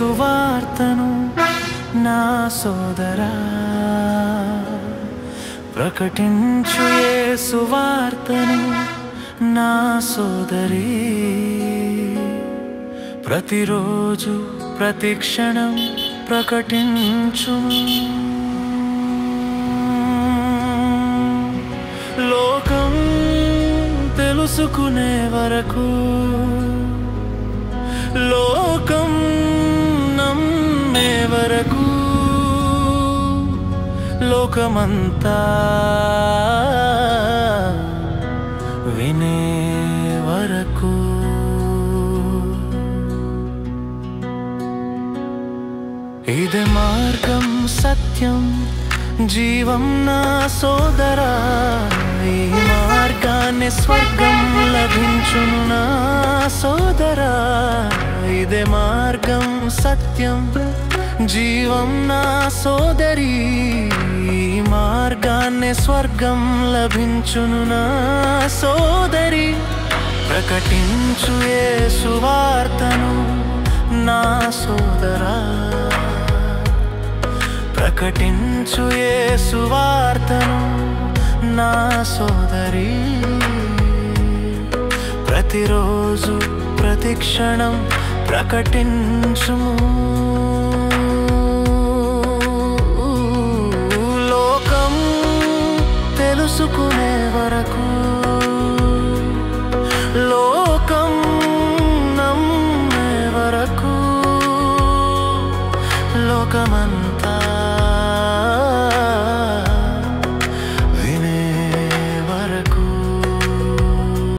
సువార్తను నా సోదరా, ప్రకటించు యేసు వార్తను నా సోదరి. ప్రతిరోజు ప్రతి క్షణం ప్రకటించును. లోకం తెలుసుకునే వరకు, లోకం నమ్మే వరకు, లోకమంతా వినే వరకు. ఇదే మార్గం, సత్యం, జీవం నా సోదరా. ఈ మార్గాన్ని స్వర్గం లభించును నా సోదరా. ఇదే మార్గం, సత్యం, జీవం నా సోదరి. ఈ మార్గాన్ని స్వర్గం లభించును నా సోదరి. ప్రకటించు యేసు వార్తను నా సోదరా, ప్రకటించు యేసు వార్తను నా సోదరి. ప్రతిరోజు ప్రతి క్షణం ప్రకటించుము. లోకం తెలుసుకునే వరకు,